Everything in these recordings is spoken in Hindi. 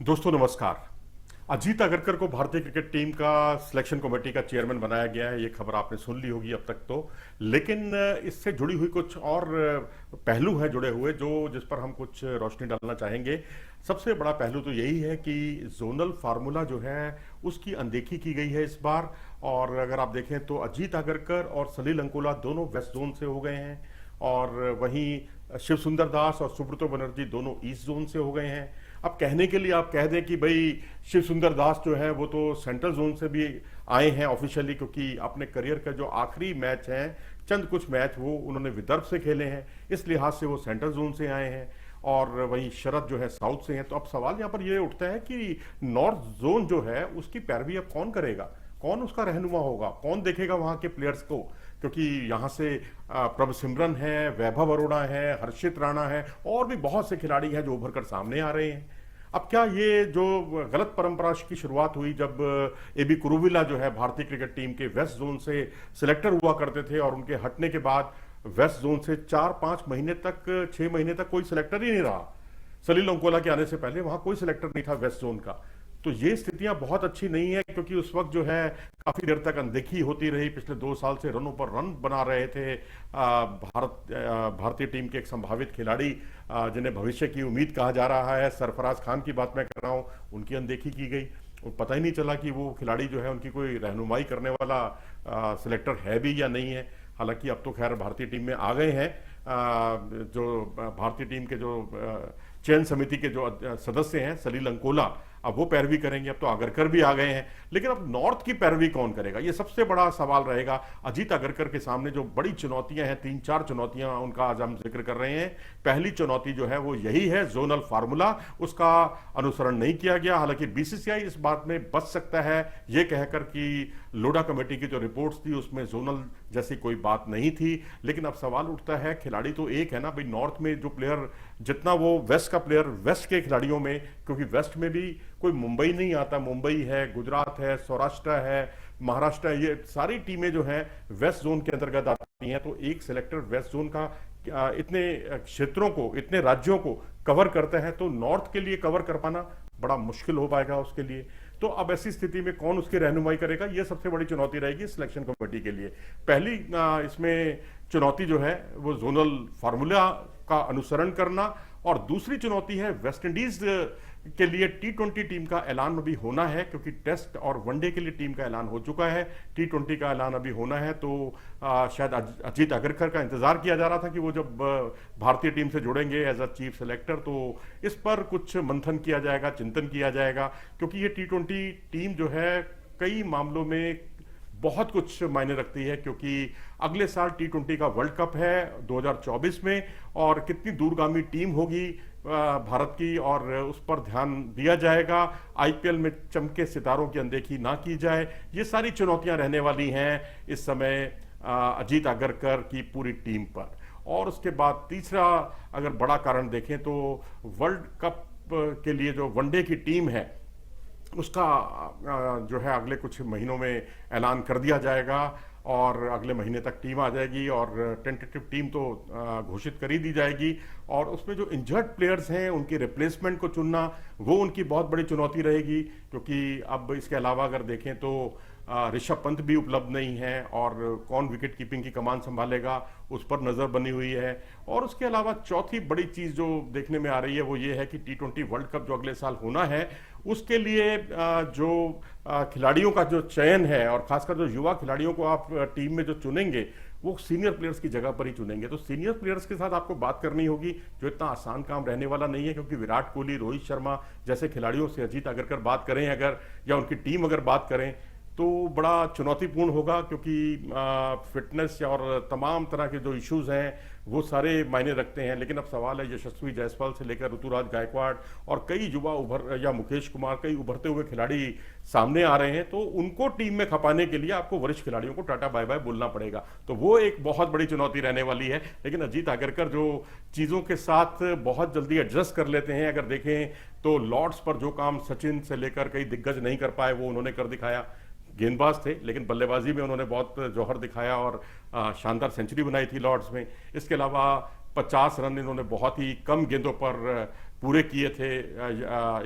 दोस्तों नमस्कार। अजीत अगरकर को भारतीय क्रिकेट टीम का सिलेक्शन कमेटी का चेयरमैन बनाया गया है। ये खबर आपने सुन ली होगी अब तक तो। लेकिन इससे जुड़ी हुई कुछ और पहलू हैं जुड़े हुए जो जिस पर हम कुछ रोशनी डालना चाहेंगे। सबसे बड़ा पहलू तो यही है कि जोनल फार्मूला जो है उसकी अनदेखी की गई है इस बार। और अगर आप देखें तो अजीत अगरकर और सलील अंकोला दोनों वेस्ट जोन से हो गए हैं, और वहीं शिव सुंदर दास और सुब्रतो बनर्जी दोनों ईस्ट जोन से हो गए हैं। अब कहने के लिए आप कह दें कि भाई शिव सुंदर दास जो है वो तो सेंट्रल जोन से भी आए हैं ऑफिशियली, क्योंकि अपने करियर का जो आखिरी मैच है, चंद कुछ मैच वो उन्होंने विदर्भ से खेले हैं, इस लिहाज से वो सेंट्रल जोन से आए हैं। और वहीं शरद जो है साउथ से हैं। तो अब सवाल यहाँ पर ये उठता है कि नॉर्थ जोन जो है उसकी पैरवी अब कौन करेगा, कौन उसका रहनुमा होगा, कौन देखेगा वहां के प्लेयर्स को। क्योंकि यहाँ से प्रभ सिमरन है, वैभव अरोड़ा है, हर्षित राणा है, और भी बहुत से खिलाड़ी हैं जो उभर कर सामने आ रहे हैं। अब क्या ये जो गलत परंपरा की शुरुआत हुई जब एबी कुरुविला जो है भारतीय क्रिकेट टीम के वेस्ट जोन से सिलेक्टर हुआ करते थे, और उनके हटने के बाद वेस्ट जोन से 4-5 महीने तक, 6 महीने तक कोई सिलेक्टर ही नहीं रहा। सलील अंकोला के आने से पहले वहां कोई सिलेक्टर नहीं था वेस्ट जोन का। तो ये स्थितियां बहुत अच्छी नहीं है, क्योंकि उस वक्त जो है काफी देर तक अनदेखी होती रही। पिछले 2 साल से रनों पर रन बना रहे थे भारतीय टीम के एक संभावित खिलाड़ी, जिन्हें भविष्य की उम्मीद कहा जा रहा है, सरफराज खान की बात मैं कर रहा हूं। उनकी अनदेखी की गई और पता ही नहीं चला कि वो खिलाड़ी जो है उनकी कोई रहनुमाई करने वाला सिलेक्टर है भी या नहीं है। हालांकि अब तो खैर भारतीय टीम में आ गए हैं। जो भारतीय टीम के जो चयन समिति के जो सदस्य हैं सलील अंकोला, अब वो पैरवी करेंगे। अब तो अगरकर भी आ गए हैं, लेकिन अब नॉर्थ की पैरवी कौन करेगा, ये सबसे बड़ा सवाल रहेगा। अजीत अगरकर के सामने जो बड़ी चुनौतियां हैं, 3-4 चुनौतियां, उनका आज हम जिक्र कर रहे हैं। पहली चुनौती जो है वो यही है, जोनल फार्मूला, उसका अनुसरण नहीं किया गया। हालांकि बीसीसीआई इस बात में बच सकता है ये कहकर कि लोढ़ा कमेटी की जो रिपोर्ट्स थी उसमें जोनल जैसी कोई बात नहीं थी। लेकिन अब सवाल उठता है, खिलाड़ी तो एक है ना भाई, नॉर्थ में जो प्लेयर जितना वो वेस्ट का प्लेयर, वेस्ट के खिलाड़ियों में, क्योंकि वेस्ट में भी कोई मुंबई नहीं आता, मुंबई है, गुजरात है, सौराष्ट्र है, महाराष्ट्र है, ये सारी टीमें जो हैं वेस्ट जोन के अंतर्गत आती हैं। तो एक सिलेक्टर वेस्ट जोन का इतने क्षेत्रों को, इतने राज्यों को कवर करते हैं, तो नॉर्थ के लिए कवर कर पाना बड़ा मुश्किल हो पाएगा उसके लिए। तो अब ऐसी स्थिति में कौन उसकी रहनुमाई करेगा, ये सबसे बड़ी चुनौती रहेगी सिलेक्शन कमेटी के लिए। पहली इसमें चुनौती जो है वो जोनल फार्मूला का अनुसरण करना, और दूसरी चुनौती है वेस्ट इंडीज के लिए टी20 टीम का ऐलान अभी होना है, क्योंकि टेस्ट और वनडे के लिए टीम का ऐलान हो चुका है, टी20 का ऐलान अभी होना है। तो शायद अजीत अगरकर का इंतजार किया जा रहा था कि वो जब भारतीय टीम से जुड़ेंगे एज अ चीफ सेलेक्टर, तो इस पर कुछ मंथन किया जाएगा, चिंतन किया जाएगा। क्योंकि ये टी20 टीम जो है कई मामलों में बहुत कुछ मायने रखती है, क्योंकि अगले साल टी20 का वर्ल्ड कप है 2024 में, और कितनी दूरगामी टीम होगी भारत की, और उस पर ध्यान दिया जाएगा। आईपीएल में चमके सितारों की अनदेखी ना की जाए, ये सारी चुनौतियां रहने वाली हैं इस समय अजीत अगरकर की पूरी टीम पर। और उसके बाद तीसरा अगर बड़ा कारण देखें तो वर्ल्ड कप के लिए जो वनडे की टीम है उसका जो है अगले कुछ महीनों में ऐलान कर दिया जाएगा, और अगले महीने तक टीम आ जाएगी, और टेंटेटिव टीम तो घोषित कर ही दी जाएगी। और उसमें जो इंजर्ड प्लेयर्स हैं उनकी रिप्लेसमेंट को चुनना, वो उनकी बहुत बड़ी चुनौती रहेगी। क्योंकि अब इसके अलावा अगर देखें तो ऋषभ पंत भी उपलब्ध नहीं है, और कौन विकेट कीपिंग की कमान संभालेगा उस पर नजर बनी हुई है। और उसके अलावा चौथी बड़ी चीज जो देखने में आ रही है वो ये है कि टी20 वर्ल्ड कप जो अगले साल होना है उसके लिए जो खिलाड़ियों का जो चयन है, और खासकर जो युवा खिलाड़ियों को आप टीम में जो चुनेंगे वो सीनियर प्लेयर्स की जगह पर ही चुनेंगे। तो सीनियर प्लेयर्स के साथ आपको बात करनी होगी, जो इतना आसान काम रहने वाला नहीं है। क्योंकि विराट कोहली, रोहित शर्मा जैसे खिलाड़ियों से अजीत अगरकर बात करें अगर, या उनकी टीम अगर बात करें, तो बड़ा चुनौतीपूर्ण होगा। क्योंकि फिटनेस और तमाम तरह के जो इश्यूज हैं वो सारे मायने रखते हैं। लेकिन अब सवाल है, यशस्वी जायसवाल से लेकर ऋतुराज गायकवाड़ और कई युवा उभर, या मुकेश कुमार, कई उभरते हुए खिलाड़ी सामने आ रहे हैं। तो उनको टीम में खपाने के लिए आपको वरिष्ठ खिलाड़ियों को टाटा बाय बाय बोलना पड़ेगा, तो वो एक बहुत बड़ी चुनौती रहने वाली है। लेकिन अजीत अगरकर जो चीजों के साथ बहुत जल्दी एडजस्ट कर लेते हैं, अगर देखें तो लॉर्ड्स पर जो काम सचिन से लेकर कई दिग्गज नहीं कर पाए वो उन्होंने कर दिखाया। गेंदबाज थे लेकिन बल्लेबाजी में उन्होंने बहुत जौहर दिखाया, और शानदार सेंचुरी बनाई थी लॉर्ड्स में। इसके अलावा 50 रन इन्होंने बहुत ही कम गेंदों पर पूरे किए थे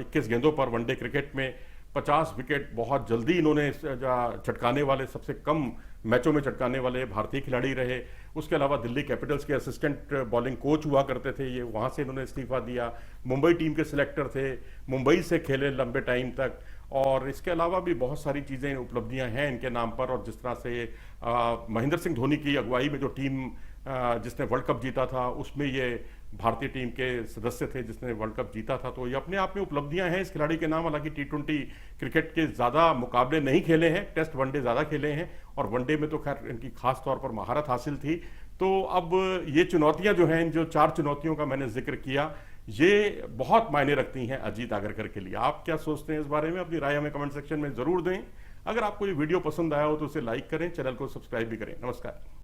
21 गेंदों पर वनडे क्रिकेट में। 50 विकेट बहुत जल्दी इन्होंने चटकाने वाले, सबसे कम मैचों में चटकाने वाले भारतीय खिलाड़ी रहे। उसके अलावा दिल्ली कैपिटल्स के असिस्टेंट बॉलिंग कोच हुआ करते थे ये, वहाँ से इन्होंने इस्तीफा दिया। मुंबई टीम के सिलेक्टर थे, मुंबई से खेले लंबे टाइम तक। और इसके अलावा भी बहुत सारी चीज़ें, उपलब्धियां हैं इनके नाम पर। और जिस तरह से महेंद्र सिंह धोनी की अगुवाई में जो टीम जिसने वर्ल्ड कप जीता था, उसमें ये भारतीय टीम के सदस्य थे जिसने वर्ल्ड कप जीता था। तो ये अपने आप में उपलब्धियां हैं इस खिलाड़ी के नाम। हालांकि T20 क्रिकेट के ज़्यादा मुकाबले नहीं खेले हैं, टेस्ट वनडे ज़्यादा खेले हैं, और वनडे में तो खैर इनकी खास तौर पर महारत हासिल थी। तो अब ये चुनौतियां जो हैं, जो 4 चुनौतियों का मैंने जिक्र किया, ये बहुत मायने रखती हैं अजीत आगरकर के लिए। आप क्या सोचते हैं इस बारे में? अपनी राय हमें कमेंट सेक्शन में ज़रूर दें। अगर आपको ये वीडियो पसंद आया हो तो उसे लाइक करें, चैनल को सब्सक्राइब भी करें। नमस्कार।